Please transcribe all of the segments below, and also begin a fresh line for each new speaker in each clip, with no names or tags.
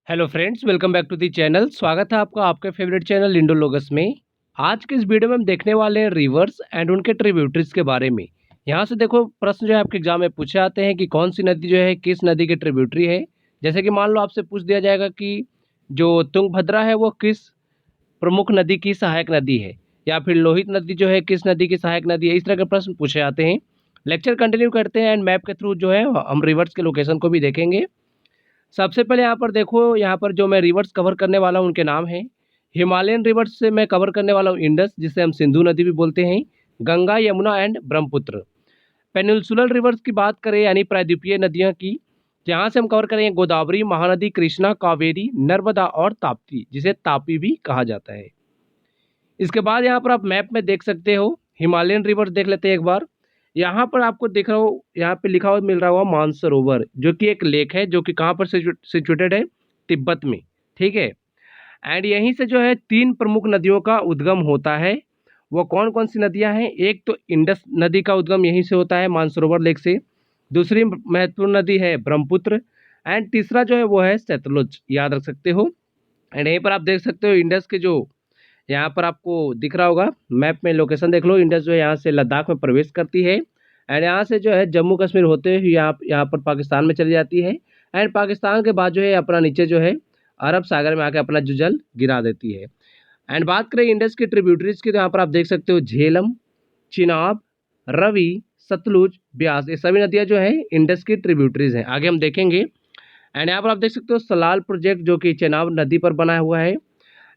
Hello friends, welcome back to the channel. स्वागत है आपका आपके फेवरेट चैनल इंडोलॉगस में। आज के इस वीडियो में हम देखने वाले हैं रिवर्स एंड उनके ट्रिब्यूटरीज के बारे में। यहाँ से देखो, प्रश्न जो है आपके एग्जाम में पूछे आते हैं कि कौन सी नदी जो है किस नदी की ट्रिब्यूटरी है। जैसे कि मान लो आपसे पूछ दिया जाएगा कि जो तुंगभद्रा है वो किस प्रमुख नदी की सहायक नदी है, या फिर लोहित नदी जो है किस नदी की सहायक नदी है। इस तरह के प्रश्न पूछे आते हैं। लेक्चर कंटिन्यू करते हैं एंड मैप के थ्रू जो है हम रिवर्स के लोकेशन को भी देखेंगे। सबसे पहले यहाँ पर देखो, यहाँ पर जो मैं रिवर्स कवर करने वाला हूँ उनके नाम हैं। हिमालयन रिवर्स से मैं कवर करने वाला हूँ इंडस, जिसे हम सिंधु नदी भी बोलते हैं, Ganga, Yamuna and Brahmaputra. Peninsular reverse की बात करें यानी प्रायद्वीपीय नदियाँ की, जहाँ से हम कवर करेंगे गोदावरी, महानदी, कृष्णा, कावेरी, नर्मदा और ताप्ती, जिसे तापी भी कहा जाता है। इसके बाद यहाँ पर आप मैप में देख सकते हो, हिमालयन रिवर्स देख लेते हैं एक बार। यहाँ पर आपको दिख रहा हो, यहाँ पे लिखा हुआ मिल रहा होगा मानसरोवर, जो कि एक लेक है, जो कि कहाँ पर सिचुएटेड है, तिब्बत में। ठीक है। एंड यहीं से जो है 3 प्रमुख नदियों का उद्गम होता है। वो कौन कौन सी नदियाँ हैं? एक तो इंडस नदी का उद्गम यहीं से होता है, मानसरोवर लेक से। दूसरी महत्वपूर्ण नदी है ब्रह्मपुत्र। एंड तीसरा जो है वो है सतलुज, याद रख सकते हो। एंड यहीं पर आप देख सकते हो इंडस के जो यहाँ पर आपको दिख रहा होगा मैप में, लोकेशन देख लो। इंडस जो है यहाँ से लद्दाख में प्रवेश करती है एंड यहाँ से जो है जम्मू कश्मीर होते हुए यहाँ पर पाकिस्तान में चली जाती है। एंड पाकिस्तान के बाद जो है अपना नीचे जो है अरब सागर में आके अपना जो जल गिरा देती है। एंड बात करें इंडस की ट्रिब्यूटरीज की, तो यहाँ पर आप देख सकते हो झेलम, चिनाब, रवि, सतलुज, ब्यास, ये सभी नदियाँ जो है इंडस की ट्रिब्यूटरीज हैं। आगे हम देखेंगे। एंड यहाँ पर आप देख सकते हो सलाल प्रोजेक्ट, जो कि चेनाब नदी पर बना हुआ है।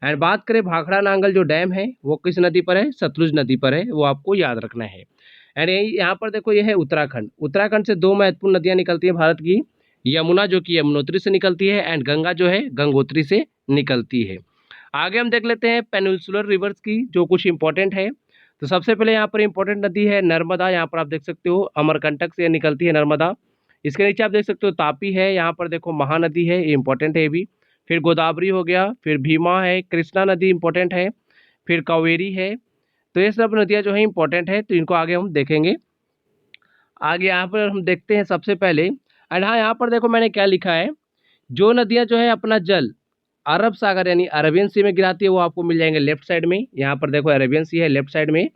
एंड बात करें भाखड़ा नांगल जो डैम है वो किस नदी पर है? सतलुज नदी पर है, वो आपको याद रखना है। एंड यही यहाँ पर देखो, ये है उत्तराखंड। उत्तराखंड से 2 महत्वपूर्ण नदियाँ निकलती है भारत की, यमुना जो कि यमुनोत्री से निकलती है एंड गंगा जो है गंगोत्री से निकलती है। आगे हम देख लेते हैं पेनिनसुलर रिवर्स की, जो कुछ इंपॉर्टेंट है। तो सबसे पहले यहाँ पर इंपॉर्टेंट नदी है नर्मदा। यहाँ पर आप देख सकते हो अमरकंटक से निकलती है नर्मदा। इसके नीचे आप देख सकते हो तापी है, यहाँ पर देखो महानदी है, ये इंपॉर्टेंट है ये भी। फिर गोदावरी हो गया, फिर भीमा है, कृष्णा नदी इंपॉर्टेंट है, फिर कावेरी है। तो ये सब नदियाँ जो है इंपॉर्टेंट है, तो इनको आगे हम देखेंगे। आगे यहाँ पर हम देखते हैं सबसे पहले। एंड हाँ, यहाँ पर देखो मैंने क्या लिखा है, जो नदियाँ जो है अपना जल अरब सागर यानी अरेबियन सी में गिराती है वो आपको मिल जाएंगे लेफ्ट साइड में। यहाँ पर देखो अरेबियन सी है लेफ्ट साइड में।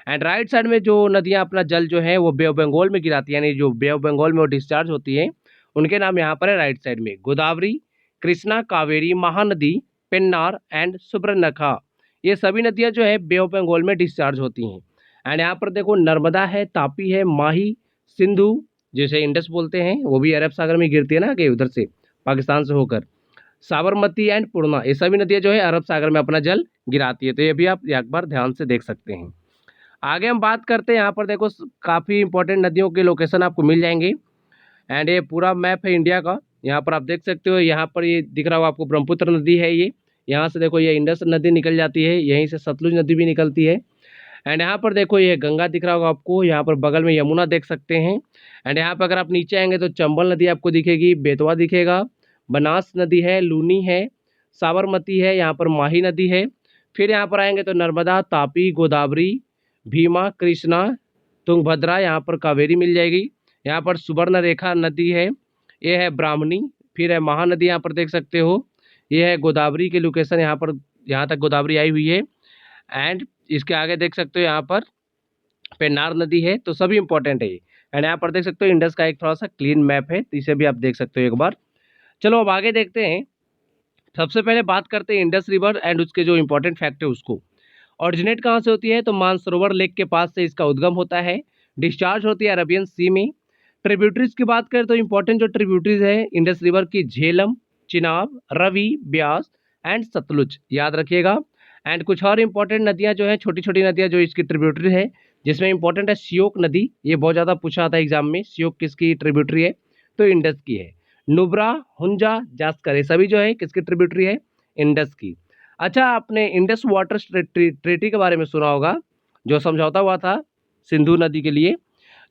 एंड राइट साइड में जो नदियाँ अपना जल जो है वो बे ऑफ बंगाल में गिराती है, यानी जो बे ऑफ बंगाल में वो डिस्चार्ज होती है, उनके नाम यहाँ पर है राइट साइड में। गोदावरी, कृष्णा, कावेरी, महानदी, पेन्नार एंड सुब्रनखा, ये सभी नदियाँ जो है बे ऑफ बंगाल में डिस्चार्ज होती हैं। एंड यहाँ पर देखो नर्मदा है, तापी है, माही, सिंधु, जिसे इंडस बोलते हैं, वो भी अरब सागर में गिरती है ना, आगे उधर से पाकिस्तान से होकर, साबरमती एंड पूर्णा, ये सभी नदियाँ जो है अरब सागर में अपना जल गिराती है। तो ये भी आप एक बार ध्यान से देख सकते हैं। आगे हम बात करते हैं, यहाँ पर देखो काफ़ी इंपॉर्टेंट नदियों के लोकेशन आपको मिल जाएंगे। एंड ये पूरा मैप है इंडिया का। यहाँ पर आप देख सकते हो, यहाँ पर ये दिख रहा होगा आपको ब्रह्मपुत्र नदी है ये। यहाँ से देखो ये इंडस नदी निकल जाती है, यहीं से सतलुज नदी भी निकलती है। एंड यहाँ पर देखो ये गंगा दिख रहा होगा आपको, यहाँ पर बगल में यमुना देख सकते हैं। एंड यहाँ पर अगर आप नीचे आएंगे तो चंबल नदी आपको दिखेगी, बेतवा दिखेगा, बनास नदी है, लूनी है, साबरमती है, यहाँ पर माही नदी है। फिर यहाँ पर आएंगे तो नर्मदा, तापी, गोदावरी, भीमा, कृष्णा, तुंगभद्रा, यहाँ पर कावेरी मिल जाएगी। यहाँ पर सुवर्णरेखा नदी है, ये है ब्राह्मणी। फिर है महानदी, यहाँ पर देख सकते हो, ये है गोदावरी के लोकेशन, यहाँ पर यहाँ तक गोदावरी आई हुई है। एंड इसके आगे देख सकते हो यहाँ पर पेन्नार नदी है। तो सभी इंपॉर्टेंट है ये। एंड यहाँ पर देख सकते हो इंडस का एक थोड़ा सा क्लीन मैप है, तो इसे भी आप देख सकते हो एक बार। चलो अब आगे देखते हैं। सबसे पहले बात करते हैं इंडस रिवर एंड उसके जो इंपॉर्टेंट फैक्ट है उसको। ऑरिजिनेट कहाँ से होती है? तो मानसरोवर लेक के पास से इसका उद्गम होता है, डिस्चार्ज होती है अरबियन सी में। ट्रिब्यूटरीज की बात करें तो इंपॉर्टेंट जो ट्रिब्यूटरीज है इंडस रिवर की, झेलम, चिनाब, रवि, ब्यास एंड सतलुज, याद रखिएगा। एंड कुछ और इंपॉर्टेंट नदियाँ जो है, छोटी छोटी नदियाँ जो इसकी ट्रिब्यूटरी है, जिसमें इंपॉर्टेंट है श्योक नदी, ये बहुत ज़्यादा पूछा था एग्जाम में, श्योक किसकी ट्रिब्यूटरी है? तो इंडस की है। नुब्रा, हुंजा, जास्कर, ये सभी जो है किसकी ट्रिब्यूटरी है? इंडस की। अच्छा, आपने इंडस वाटर ट्रीटी के बारे में सुना होगा, जो समझौता हुआ था सिंधु नदी के लिए।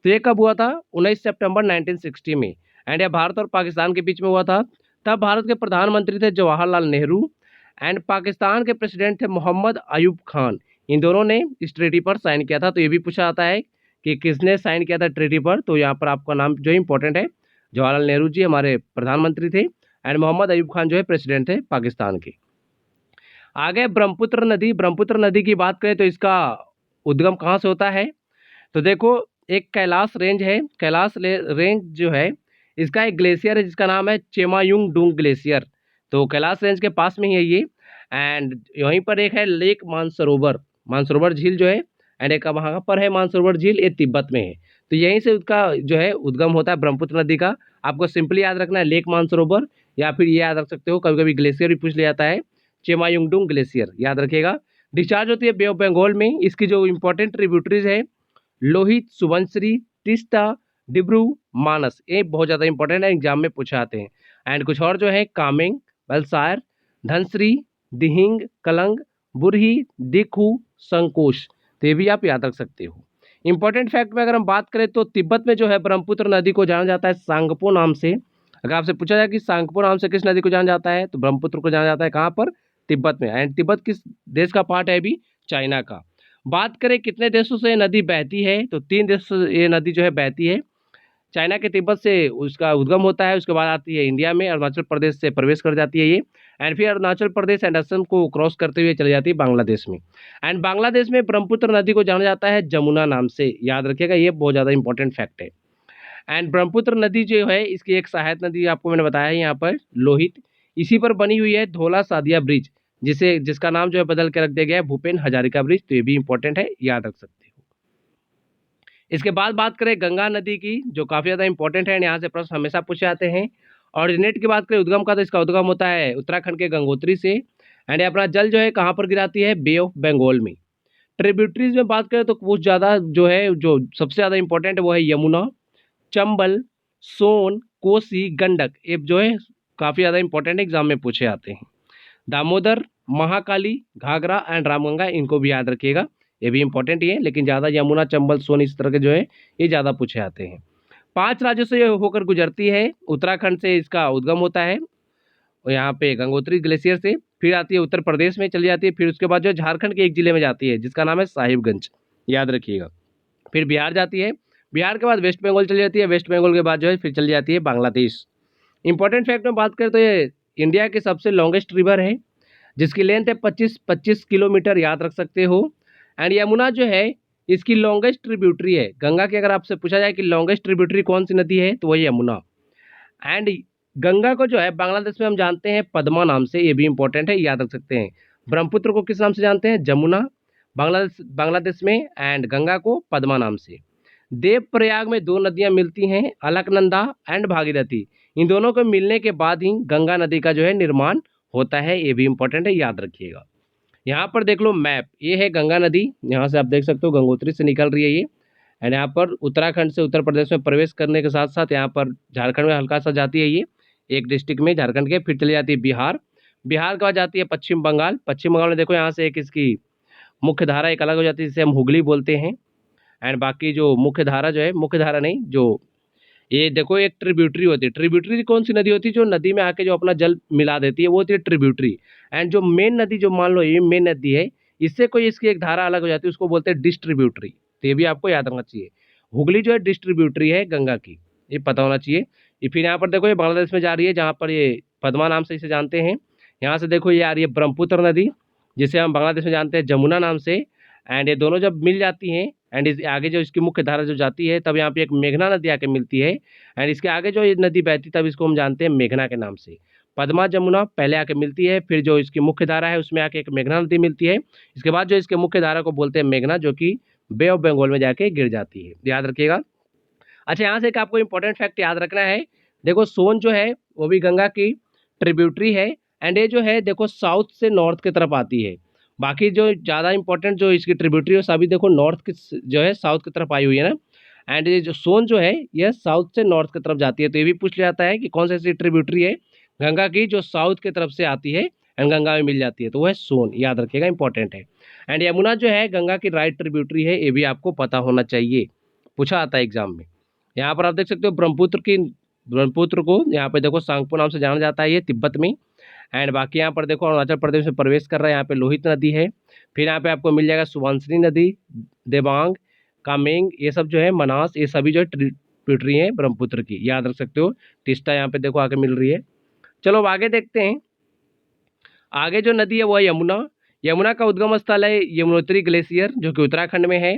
तो ये कब हुआ था? 19 सितंबर 1960 में। एंड यह भारत और पाकिस्तान के बीच में हुआ था। तब भारत के प्रधानमंत्री थे जवाहरलाल नेहरू एंड पाकिस्तान के प्रेसिडेंट थे मोहम्मद अयूब खान। इन दोनों ने इस ट्रीटी पर साइन किया था। तो ये भी पूछा जाता है कि किसने साइन किया था ट्रीटी पर। तो यहाँ पर आपका नाम जो इंपॉर्टेंट है, जवाहरलाल नेहरू जी हमारे प्रधानमंत्री थे, एंड मोहम्मद अयूब खान जो है प्रेसिडेंट थे पाकिस्तान के। आगे ब्रह्मपुत्र नदी, ब्रह्मपुत्र नदी की बात करें तो इसका उद्गम कहाँ से होता है, तो देखो एक कैलाश रेंज है, कैलाश रेंज जो है इसका एक ग्लेशियर है जिसका नाम है चेमायुंग डूंग ग्लेशियर। तो कैलाश रेंज के पास में ही है ये। एंड वहीं पर एक है लेक मानसरोवर, मानसरोवर झील जो है, एंड एक वहाँ पर है मानसरोवर झील, ये तिब्बत में है। तो यहीं से उसका जो है उद्गम होता है ब्रह्मपुत्र नदी का। आपको सिंपली याद रखना है लेक मानसरोवर, या फिर ये याद रख सकते हो, कभी कभी ग्लेशियर भी पूछ लिया जाता है, चेमायुंगडुंग ग्लेशियर याद रखिएगा। डिस्चार्ज होती है बे ऑफ बंगाल में। इसकी जो इंपॉर्टेंट ट्रिब्यूटरीज है लोहित, सुबनसिरी, तीस्ता, डिब्रू, मानस, ये बहुत ज़्यादा इंपॉर्टेंट है, एग्जाम में पूछे आते हैं। एंड कुछ और जो है कामेंग, बलसायर, धनश्री, दिहिंग, कलंग, बुरही, दिखू, संकोश, तो ये भी आप याद रख सकते हो। इंपॉर्टेंट फैक्ट में अगर हम बात करें तो तिब्बत में जो है ब्रह्मपुत्र नदी को जाना जाता है सांगपो नाम से। अगर आपसे पूछा जाए कि सांगपो नाम से किस नदी को जाना जाता है, तो ब्रह्मपुत्र को जाना जाता है कहाँ पर, तिब्बत में। एंड तिब्बत किस देश का पार्ट है अभी, चाइना का। बात करें कितने देशों से नदी बहती है, तो 3 देशों से ये नदी जो है बहती है। चाइना के तिब्बत से उसका उद्गम होता है, उसके बाद आती है इंडिया में, अरुणाचल प्रदेश से प्रवेश कर जाती है ये, एंड फिर अरुणाचल प्रदेश एंड असम को क्रॉस करते हुए चली जाती है बांग्लादेश में। एंड बांग्लादेश में ब्रह्मपुत्र नदी को जाना जाता है जमुना नाम से, याद रखिएगा, ये बहुत ज़्यादा इंपॉर्टेंट फैक्ट है। एंड ब्रह्मपुत्र नदी जो है इसकी एक सहायक नदी आपको मैंने बताया है यहाँ पर लोहित, इसी पर बनी हुई है धोला सादिया ब्रिज, जिसका नाम जो है बदल के रख दिया गया है भूपेन हजारिका ब्रिज, तो ये भी इंपॉर्टेंट है, याद रख सकते हो। इसके बाद बात करें गंगा नदी की, जो काफ़ी ज़्यादा इंपॉर्टेंट है, यहाँ से प्रश्न हमेशा पूछे जाते हैं। ऑरिजिनेट की बात करें उद्गम का, तो इसका उद्गम होता है उत्तराखंड के गंगोत्री से। एंड अपना जल जो है कहाँ पर गिराती है, बे ऑफ बंगाल में। ट्रिब्यूटरीज में बात करें तो कुछ ज़्यादा जो है, जो सबसे ज़्यादा इंपॉर्टेंट है वो है यमुना, चंबल, सोन, कोसी, गंडक, ये जो है काफ़ी ज़्यादा इंपॉर्टेंट एग्जाम में पूछे आते हैं। दामोदर, महाकाली, घाघरा एंड रामगंगा, इनको भी याद रखिएगा, ये भी इंपॉर्टेंट ही है, लेकिन ज़्यादा यमुना, चंबल, सोन इस तरह के जो है ये ज़्यादा पूछे आते हैं। 5 राज्यों से ये होकर गुजरती है। उत्तराखंड से इसका उद्गम होता है, और यहाँ पे गंगोत्री ग्लेशियर से, फिर आती है उत्तर प्रदेश में चली जाती है, फिर उसके बाद जो है झारखंड के एक जिले में जाती है जिसका नाम है साहिबगंज, याद रखिएगा। फिर बिहार जाती है, बिहार के बाद वेस्ट बंगाल चली जाती है, वेस्ट बंगाल के बाद जो है फिर चली जाती है बांग्लादेश। इंपॉर्टेंट फैक्ट में बात करें तो ये इंडिया की सबसे लॉन्गेस्ट रिवर है, जिसकी लेंथ है 25 किलोमीटर, याद रख सकते हो। एंड यमुना जो है इसकी लॉन्गेस्ट ट्रिब्यूटरी है गंगा की। अगर आपसे पूछा जाए कि लॉन्गेस्ट ट्रिब्यूटरी कौन सी नदी है, तो वही यमुना। एंड गंगा को जो है बांग्लादेश में हम जानते हैं पद्मा नाम से, ये भी इंपॉर्टेंट है, याद रख सकते हैं। ब्रह्मपुत्र को किस नाम से जानते हैं, जमुना, बांग्लादेश में, एंड गंगा को पद्मा नाम से। देवप्रयाग में 2 नदियां मिलती हैं, अलकनंदा एंड भागीरथी। इन दोनों को मिलने के बाद ही गंगा नदी का जो है निर्माण होता है, ये भी इंपॉर्टेंट है, याद रखिएगा। यहाँ पर देख लो मैप, ये है गंगा नदी, यहाँ से आप देख सकते हो गंगोत्री से निकल रही है ये। एंड यहाँ पर उत्तराखंड से उत्तर प्रदेश में प्रवेश करने के साथ साथ यहाँ पर झारखंड में हल्का सा जाती है ये, एक डिस्ट्रिक्ट में झारखंड के, फिर चली जाती है बिहार, बिहार के बाद जाती है पश्चिम बंगाल, पश्चिम बंगाल में देखो यहाँ से एक इसकी मुख्य धारा एक अलग हो जाती है जिसे हम हुगली बोलते हैं। एंड बाकी जो मुख्य धारा जो है, मुख्य धारा नहीं, जो ये देखो एक ट्रिब्यूटरी होती है। ट्रिब्यूटरी कौन सी नदी होती है, जो नदी में आके जो अपना जल मिला देती है, वो होती है ट्रिब्यूटरी। एंड जो मेन नदी, जो मान लो ये मेन नदी है, इससे कोई इसकी एक धारा अलग हो जाती है, उसको बोलते हैं डिस्ट्रीब्यूटरी, तो ये भी आपको याद रखना चाहिए। हुगली जो है डिस्ट्रीब्यूटरी है गंगा की, ये पता होना चाहिए। ये फिर यहाँ पर देखो ये बांग्लादेश में जा रही है, जहाँ पर ये पद्मा नाम से इसे जानते हैं। यहाँ से देखो ये आ रही है ब्रह्मपुत्र नदी, जिसे हम बांग्लादेश में जानते हैं जमुना नाम से। एंड ये दोनों जब मिल जाती हैं, एंड इस आगे जो इसकी मुख्य धारा जो जाती है, तब यहाँ पे एक मेघना नदी आके मिलती है। एंड इसके आगे जो ये नदी बहती, तब इसको हम जानते हैं मेघना के नाम से। पद्मा जमुना पहले आके मिलती है, फिर जो इसकी मुख्य धारा है उसमें आके एक मेघना नदी मिलती है। इसके बाद जो इसके मुख्य धारा को बोलते हैं मेघना, जो कि बे ऑफ बंगाल में जाके गिर जाती है, याद रखिएगा। अच्छा, यहाँ से एक आपको इंपॉर्टेंट फैक्ट याद रखना है। देखो सोन जो है वो भी गंगा की ट्रिब्यूटरी है, एंड ये जो है देखो साउथ से नॉर्थ की तरफ आती है। बाकी जो ज़्यादा इंपॉर्टेंट जो इसकी ट्रिब्यूटरी है सभी देखो नॉर्थ की जो है साउथ की तरफ आई हुई है ना। एंड ये जो सोन जो है यह साउथ से नॉर्थ की तरफ जाती है, तो ये भी पूछ लिया जाता है कि कौन सी ऐसी ट्रिब्यूटरी है गंगा की जो साउथ की तरफ से आती है एंड गंगा में मिल जाती है, तो वह है सोन, याद रखिएगा, इंपॉर्टेंट है। एंड यमुना जो है गंगा की राइट ट्रिब्यूटरी है, ये भी आपको पता होना चाहिए, पूछा आता है एग्जाम में। यहाँ पर आप देख सकते हो ब्रह्मपुत्र को यहाँ पे देखो सांगपो नाम से जाना जाता है, ये तिब्बत में। एंड बाकी यहाँ पर देखो अरुणाचल प्रदेश में प्रवेश कर रहा है, यहाँ पे लोहित नदी है। फिर यहाँ पे आपको मिल जाएगा सुबनसिरी नदी, देबांग, कामेंग, ये सब जो है मनास, ये सभी जो है ट्रिब्यूटरी हैं ब्रह्मपुत्र की, याद रख सकते हो। तीस्ता यहाँ पे देखो आके मिल रही है। चलो अब आगे देखते हैं। आगे जो नदी है वो है यमुना। यमुना का उद्गम स्थल है यमुनोत्री ग्लेशियर, जो कि उत्तराखंड में है।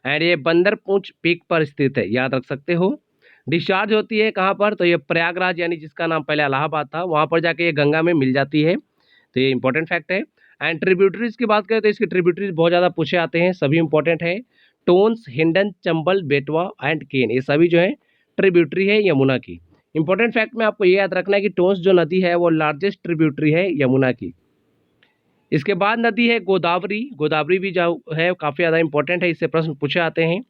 एंड ये बंदरपूंछ पीक पर स्थित है, याद रख सकते हो। डिस्चार्ज होती है कहाँ पर, तो ये प्रयागराज, यानी जिसका नाम पहले इलाहाबाद था, वहाँ पर जाके ये गंगा में मिल जाती है। तो ये इंपॉर्टेंट फैक्ट है। एंड ट्रिब्यूटरीज की बात करें तो इसकी ट्रिब्यूटरीज बहुत ज़्यादा पूछे आते हैं, सभी इंपॉर्टेंट है। टोन्स, हिंडन, चंबल, बेतवा एंड केन, ये सभी जो है ट्रिब्यूटरी है यमुना की। इंपॉर्टेंट फैक्ट में आपको ये याद रखना है कि टोन्स जो नदी है वो लार्जेस्ट ट्रिब्यूटरी है यमुना की। इसके बाद नदी है गोदावरी। गोदावरी भी जो है काफ़ी ज़्यादा इंपॉर्टेंट है, इससे प्रश्न पूछे आते हैं।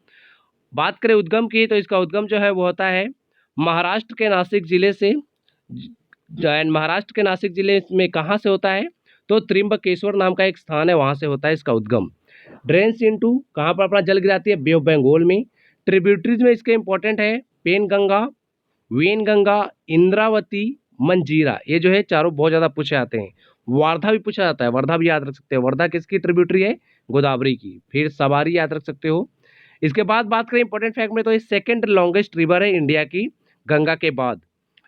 बात करें उद्गम की, तो इसका उद्गम जो है वो होता है महाराष्ट्र के नासिक जिले से। महाराष्ट्र के नासिक जिले में कहाँ से होता है, तो त्रिम्बकेश्वर नाम का एक स्थान है, वहाँ से होता है इसका उद्गम। ड्रेन्स इनटू, कहाँ पर अपना जल गिराती है, बे ऑफ बंगाल में। ट्रिब्यूटरीज में इसके इंपॉर्टेंट है पेन गंगा, वेन गंगा, इंद्रावती, मंजीरा, ये जो है चारों बहुत ज़्यादा पूछे आते हैं। वारधा भी पूछा जाता है, वर्धा भी याद रख सकते हो। वर्धा किसकी ट्रिब्यूटरी है, गोदावरी की। फिर सवारी याद रख सकते हो। इसके बाद बात करें इंपॉर्टेंट फैक्ट में, तो ये सेकंड लॉन्गेस्ट रिवर है इंडिया की, गंगा के बाद।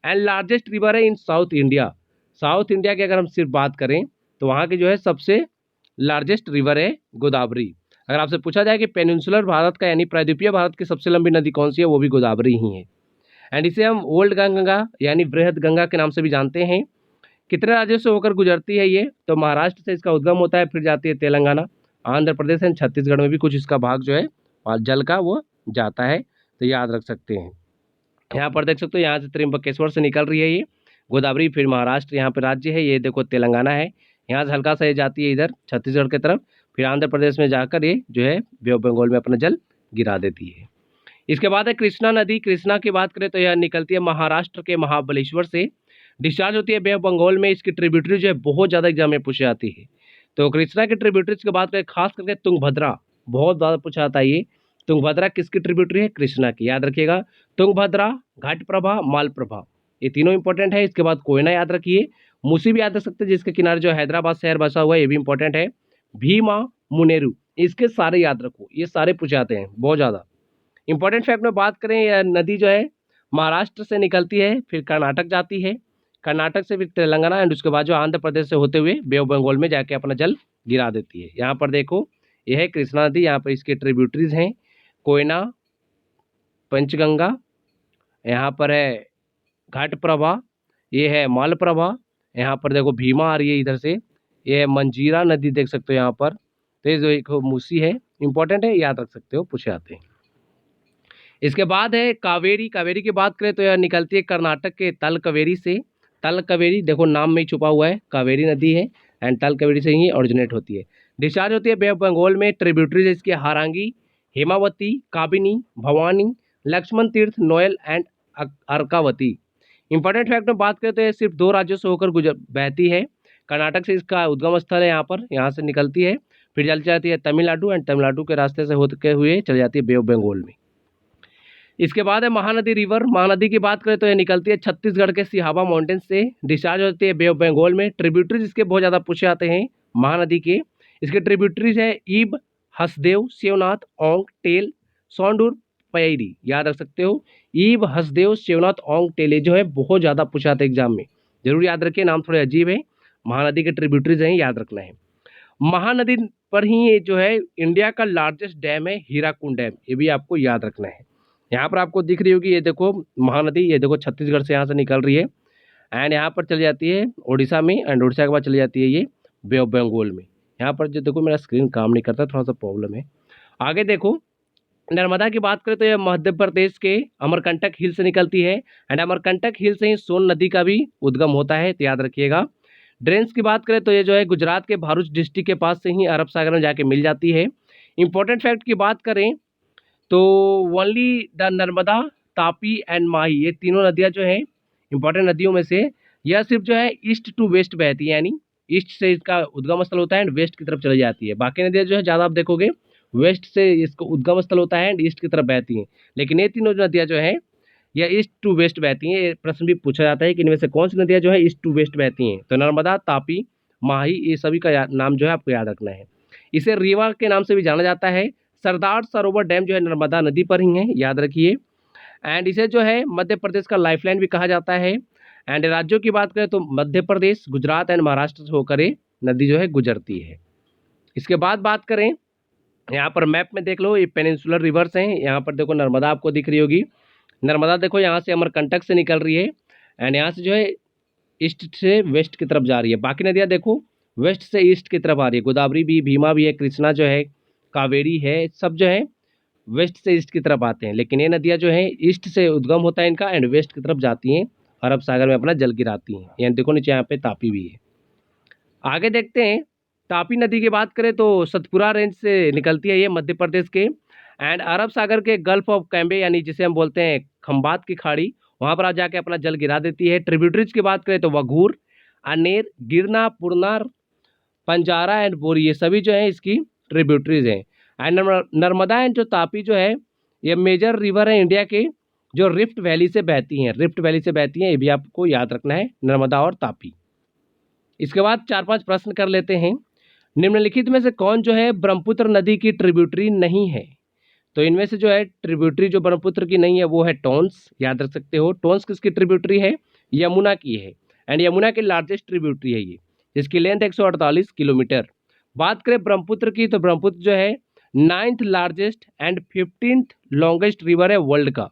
एंड लार्जेस्ट रिवर है इन साउथ इंडिया। साउथ इंडिया की अगर हम सिर्फ बात करें तो वहाँ की जो है सबसे लार्जेस्ट रिवर है गोदावरी। अगर आपसे पूछा जाए कि पेनिनसुलर भारत का यानी प्रायद्वीपीय भारत की सबसे लंबी नदी कौन सी है, वो भी गोदावरी ही है। एंड इसे हम ओल्ड गंगा यानी बृहद गंगा के नाम से भी जानते हैं। कितने राज्यों से होकर गुजरती है ये, तो महाराष्ट्र से इसका उद्गम होता है, फिर जाती है तेलंगाना, आंध्र प्रदेश एंड छत्तीसगढ़ में भी कुछ इसका भाग जो है और जल का वो जाता है, तो याद रख सकते हैं। यहाँ पर देख सकते हो, यहाँ से त्रिम्बकेश्वर से निकल रही है ये गोदावरी, फिर महाराष्ट्र यहाँ पे राज्य है, ये देखो तेलंगाना है, यहाँ से हल्का सा ये जाती है इधर छत्तीसगढ़ की तरफ, फिर आंध्र प्रदेश में जाकर ये जो है बे ऑफ बंगाल में अपना जल गिरा देती है। इसके बाद है कृष्णा नदी। कृष्णा की बात करें तो यह निकलती है महाराष्ट्र के महाबलेश्वर से, डिस्चार्ज होती है बे ऑफ बंगाल में। इसकी ट्रिब्यूटरी जो है बहुत ज़्यादा एग्जाम में पूछी जाती है। तो कृष्णा की ट्रिब्यूटरीज की बात करें, खास करके तुंगभद्रा, बहुत ज़्यादा पूछा जाता है ये। तुंगभद्रा किसकी ट्रिब्यूटरी है, कृष्णा की, याद रखिएगा। तुंगभद्रा, घाटप्रभा, मालप्रभा, ये तीनों इंपॉर्टेंट है। इसके बाद कोयना याद रखिए। मूसी भी याद रख सकते हैं, जिसके किनारे जो हैदराबाद शहर बसा हुआ है, ये भी इंपॉर्टेंट है। भीमा, मुनेरू, इसके सारे याद रखो, ये सारे पूछे जाते हैं बहुत ज़्यादा। इंपॉर्टेंट फैक्ट में बात करें, यह नदी जो है महाराष्ट्र से निकलती है, फिर कर्नाटक जाती है, कर्नाटक से फिर तेलंगाना, एंड उसके बाद जो आंध्र प्रदेश से होते हुए बे ऑफ बंगाल में जाके अपना जल गिरा देती है। यहाँ पर देखो, यह है कृष्णा नदी, यहाँ पर इसके ट्रिब्यूटरीज हैं कोयना, पंचगंगा, यहाँ पर है घाटप्रभा, ये है मालप्रभा, यहाँ पर देखो भीमा आ रही है इधर से, ये है मंजीरा नदी देख सकते हो यहाँ पर, तो ये जो एक मूसी है, इंपॉर्टेंट है, याद रख सकते हो, पूछे आते हैं। इसके बाद है कावेरी। कावेरी की बात करें तो यह निकलती है कर्नाटक के तल कावेरी से। तल कावेरी देखो नाम में ही छुपा हुआ है, कावेरी नदी है, एंड तल कावेरी से ही ओरिजिनेट होती है। डिस्चार्ज होती है बे ऑफ बंगाल में। ट्रिब्यूटरीज इसकी हारांगी, Hemavati, Kabini, Bhavani, Lakshmana Tirtha, Noyyal and Arkavati. Important fact में बात करें तो ये सिर्फ 2 राज्यों से होकर गुजर बहती है। कर्नाटक से इसका उद्गम स्थल है, यहाँ पर, यहाँ से निकलती है, फिर चल जाती है तमिलनाडु, एंड तमिलनाडु के रास्ते से होते हुए चल जाती है बे ऑफ बंगाल में। इसके बाद है महानदी रिवर। महानदी की बात करें तो ये निकलती है छत्तीसगढ़ के सिहावा माउंटेन से, डिस्चार्ज होती है बे ऑफ बंगाल में। ट्रिब्यूटरीज इसके बहुत ज़्यादा पूछे आते हैं महानदी के। इसके ट्रिब्यूटरीज है ईब, हसदेव, शिवनाथ, ओंग, टेल, सोंडूर, पयरी, याद रख सकते हो। ईब, हसदेव, शिवनाथ, ओंग, टेल, ये जो है बहुत ज़्यादा पूछा आते हैं एग्जाम में, जरूर याद रखिए, नाम थोड़े अजीब है। महानदी के ट्रिब्यूटरीज हैं, याद रखना है। महानदी पर ही ये जो है इंडिया का लार्जेस्ट डैम है हीराकुंड डैम, ये भी आपको याद रखना है। यहाँ पर आपको दिख रही होगी, ये देखो महानदी, ये देखो छत्तीसगढ़ से यहाँ से निकल रही है, एंड यहाँ पर चली जाती है उड़ीसा में, एंड उड़ीसा के बाद चली जाती है ये बे ऑफ बंगाल में। यहाँ पर जो देखो मेरा स्क्रीन काम नहीं करता, थोड़ा सा प्रॉब्लम है। आगे देखो, नर्मदा की बात करें तो ये मध्य प्रदेश के अमरकंटक हिल से निकलती है, एंड अमरकंटक हिल से ही सोन नदी का भी उद्गम होता है, तो याद रखिएगा। ड्रेन्स की बात करें तो ये जो है गुजरात के भरूच डिस्ट्रिक्ट के पास से ही अरब सागर में जाके मिल जाती है। इंपॉर्टेंट फैक्ट की बात करें तो only the Narmada, Tapi and Mahi, ये तीनों नदियाँ जो हैं इंपॉर्टेंट नदियों में से, यह सिर्फ जो है ईस्ट टू वेस्ट बहती है, यानी ईस्ट से इसका उद्गम स्थल होता है एंड वेस्ट की तरफ चली जाती है। बाकी नदियाँ जो है ज़्यादा आप देखोगे वेस्ट से इसको उद्गम स्थल होता है एंड ईस्ट की तरफ बहती हैं, लेकिन ये तीनों नदियाँ जो हैं यह ईस्ट टू वेस्ट बहती हैं। ये प्रश्न भी पूछा जाता है कि इनमें से कौन सी नदियाँ जो है ईस्ट टू वेस्ट बहती हैं, तो नर्मदा, तापी, माही, ये सभी का नाम जो है आपको याद रखना है। इसे रीवा के नाम से भी जाना जाता है। सरदार सरोवर डैम जो है नर्मदा नदी पर ही है, याद रखिए। एंड इसे जो है मध्य प्रदेश का लाइफलाइन भी कहा जाता है। एंड राज्यों की बात करें तो मध्य प्रदेश, गुजरात एंड महाराष्ट्र से होकर ये नदी जो है गुजरती है। इसके बाद बात करें, यहाँ पर मैप में देख लो, ये पेनिनसुलर रिवर्स हैं। यहाँ पर देखो नर्मदा आपको दिख रही होगी। नर्मदा देखो यहाँ से अमरकंटक से निकल रही है एंड यहाँ से जो है ईस्ट से वेस्ट की तरफ जा रही है। बाकी नदियाँ देखो वेस्ट से ईस्ट की तरफ आ रही है। गोदावरी भी, भीमा भी है, कृष्णा जो है, कावेरी है, सब जो है वेस्ट से ईस्ट की तरफ आते हैं। लेकिन ये नदियाँ जो है ईस्ट से उद्गम होता है इनका एंड वेस्ट की तरफ जाती हैं, अरब सागर में अपना जल गिराती हैं। यहाँ देखो नीचे यहाँ पे तापी भी है। आगे देखते हैं, तापी नदी की बात करें तो सतपुरा रेंज से निकलती है ये मध्य प्रदेश के एंड अरब सागर के गल्फ ऑफ कैम्बे यानी जिसे हम बोलते हैं खंबात की खाड़ी, वहाँ पर आ जाके अपना जल गिरा देती है। ट्रिब्यूटरीज की बात करें तो वघूर, अनेर, गिरना, पुरनार, पंजारा एंड बोरी, ये सभी जो है इसकी ट्रिब्यूटरीज हैं। एंड नर्मदा एंड जो तापी जो है ये मेजर रिवर है इंडिया के, जो रिफ्ट वैली से बहती हैं। रिफ्ट वैली से बहती हैं, ये भी आपको याद रखना है, नर्मदा और तापी। इसके बाद 4-5 प्रश्न कर लेते हैं। निम्नलिखित में से कौन जो है ब्रह्मपुत्र नदी की ट्रिब्यूटरी नहीं है? तो इनमें से जो है ट्रिब्यूटरी जो ब्रह्मपुत्र की नहीं है वो है टोन्स, याद रख सकते हो। टोन्स किसकी ट्रिब्यूटरी है? यमुना की है एंड यमुना की लार्जेस्ट ट्रिब्यूटरी है ये, जिसकी लेंथ 148 किलोमीटर। बात करें ब्रह्मपुत्र की तो ब्रह्मपुत्र जो है 9th largest and 15th longest river है वर्ल्ड का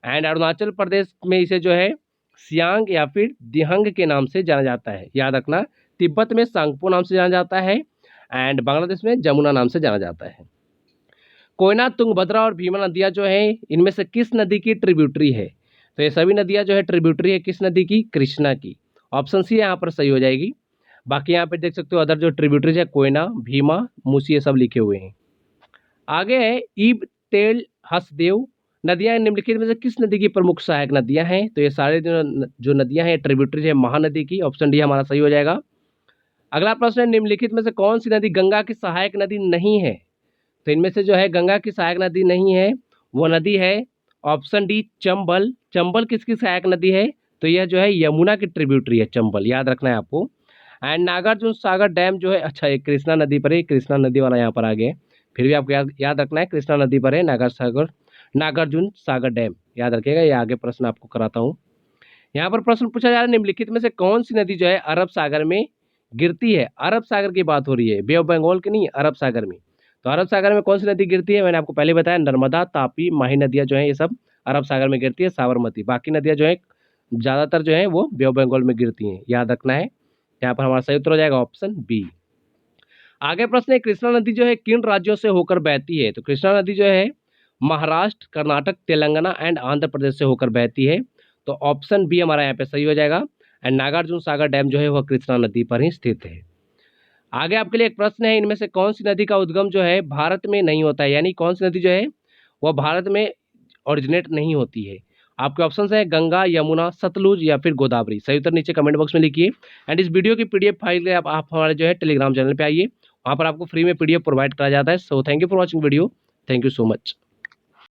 एंड अरुणाचल प्रदेश में इसे जो है सियांग या फिर दिहंग के नाम से जाना जाता है, याद रखना। तिब्बत में सांगपो नाम से जाना जाता है एंड बांग्लादेश में जमुना नाम से जाना जाता है। कोयना, तुंगभद्रा और भीमा नदियाँ जो है इनमें से किस नदी की ट्रिब्यूटरी है? तो ये सभी नदियाँ जो है ट्रिब्यूटरी है किस नदी की? कृष्णा की। ऑप्शन सी यहाँ पर सही हो जाएगी। बाकी यहाँ पे देख सकते हो अदर जो ट्रिब्यूटरीज है कोयना, भीमा, मूसी, ये सब लिखे हुए हैं। आगे है ईब, टेल, हसदेव नदियाँ निम्नलिखित में से किस नदी की प्रमुख सहायक नदियाँ हैं? तो ये सारे जो नदियाँ हैं ट्रिब्यूटरीज है महानदी की। ऑप्शन डी हमारा सही हो जाएगा। अगला प्रश्न है, निम्नलिखित में से कौन सी नदी गंगा की सहायक नदी नहीं है? तो इनमें से जो है गंगा की सहायक नदी नहीं है वो नदी है ऑप्शन डी चंबल। चंबल किसकी सहायक नदी है? तो यह जो है यमुना की ट्रिब्यूटरी है चंबल, याद रखना है आपको। एंड नागार्जुन सागर डैम जो है, अच्छा ये कृष्णा नदी पर है, कृष्णा नदी वाला यहाँ पर आ गया, फिर भी आपको याद रखना है कृष्णा नदी पर है नागार्जुन सागर डैम, याद रखिएगा। ये आगे प्रश्न आपको कराता हूँ। यहाँ पर प्रश्न पूछा जा रहा है, निम्नलिखित में से कौन सी नदी जो है अरब सागर में गिरती है? अरब सागर की बात हो रही है, बे ऑफ बंगाल की नहीं, अरब सागर में। तो अरब सागर में कौन सी नदी गिरती है? मैंने आपको पहले बताया नर्मदा, तापी, माही नदियाँ जो है ये सब अरब सागर में गिरती है, साबरमती। बाकी नदियाँ जो है ज़्यादातर जो है वो बे ऑफ बंगाल में गिरती हैं, याद रखना है। यहाँ पर हमारा सही उत्तर हो जाएगा ऑप्शन बी। आगे प्रश्न है, कृष्णा नदी जो है किन राज्यों से होकर बहती है? तो कृष्णा नदी जो है महाराष्ट्र, कर्नाटक, तेलंगाना एंड आंध्र प्रदेश से होकर बहती है। तो ऑप्शन बी हमारा यहाँ पे सही हो जाएगा एंड नागार्जुन सागर डैम जो है वह कृष्णा नदी पर ही स्थित है। आगे आपके लिए एक प्रश्न है, इनमें से कौन सी नदी का उद्गम जो है भारत में नहीं होता है? यानी कौन सी नदी जो है वह भारत में ओरिजिनेट नहीं होती है? आपके ऑप्शन है गंगा, यमुना, सतलुज या फिर गोदावरी। सही उत्तर नीचे कमेंट बॉक्स में लिखिए एंड इस वीडियो की पीडीएफ फाइल आप हमारे जो है टेलीग्राम चैनल पे आइए, वहाँ पर आपको फ्री में पीडीएफ प्रोवाइड कराया जाता है। So thank you for watching video, thank you so much.